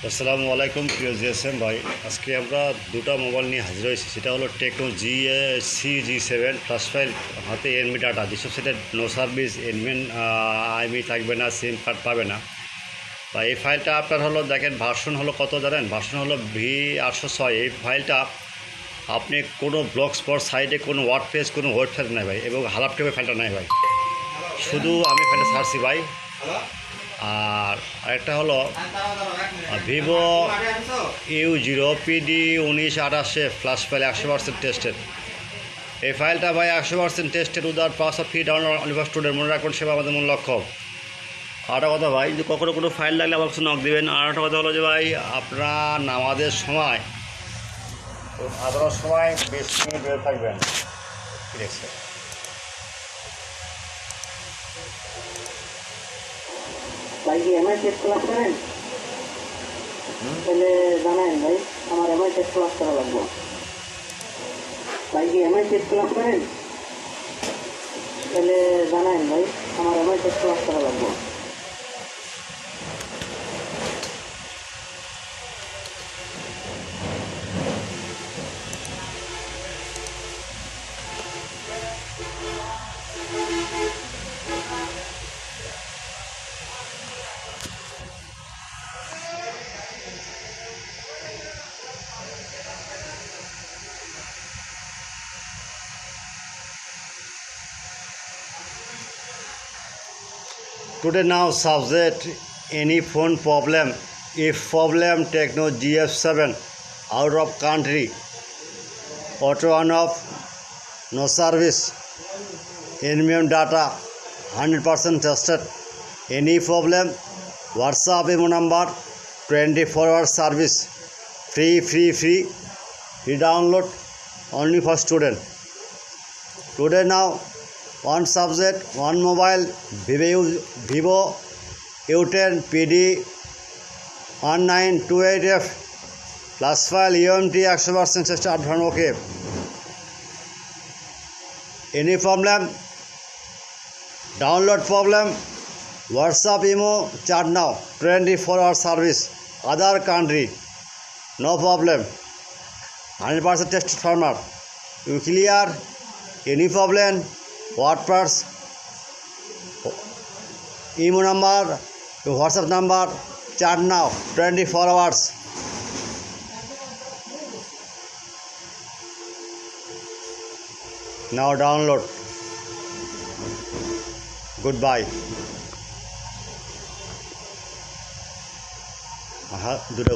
আসসালামু আলাইকুম প্রিয় জিএসএম ভাই, আজকে আমরা দুটো মোবাইল নিয়ে হাজির হয়েছি। সেটা হলো টেকনো CG7 প্লাস ফাইল হাতে এনবি ডাটা, যেসব সেটা নো সার্ভিস আইমি থাকবে না, সিম কার্ড পাবে না। বা এই ফাইলটা আপনার হলো দেখেন, ভার্সন হলো কত জানেন? ভার্সন হলো V806। এই ফাইলটা আপনি কোনো ব্লগ স্পট সাইটে কোনো ওয়ার্ড পেজ কোনো ওয়েবসাইট নেই ভাই, এবং হালাপ টেপে ফাইলটা নেই ভাই। শুধু আমি ফাইলটা ছাড়ছি ভাই। আর আরেকটা হলো Vivo U0 PD1928 flash file 100% tested. এই ফাইলটা ভাই 100% টেস্টেড, উদার pass of free download only for student. মনে রাখুন, সেবা আমাদের মূল লক্ষ্য। আরেকটা কথা ভাই, যদি কখনো কোনো ফাইল লাগলে আমার কাছে নক দেবেন। আর একটা কথা হলো যে ভাই, আপনারা নামাজের সময় আদার সময় 20 মিনিট বের থাকবেন। ঠিক আছে? ভাই কি এমআই টেস্ট ক্লাস করেন? তাহলে জানান ভাই, আমার এমআই টেস্ট ক্লাস করা লাগবে। ভাই কি এমআই টেস্ট ক্লাস করেন? তাহলে জানান ভাই, আমার এমআই টেস্ট ক্লাস করা লাগবে। Today now subject any phone problem. If problem, Tecno G7 out of country, auto on off, no service, Nvm data 100% tested. Any problem, WhatsApp emo number, 24-hour service, free download only for student. Today now one subject, one mobile, Vivo U10 PD1928F plus file UMT 100% start from OK. Any problem, download problem, WhatsApp emo chat now, 24-hour service, other country, no problem, 100% tested farmer. You clear? Any problem, WordPress, email number, WhatsApp number, chat now, 24 hours. Now download. Goodbye.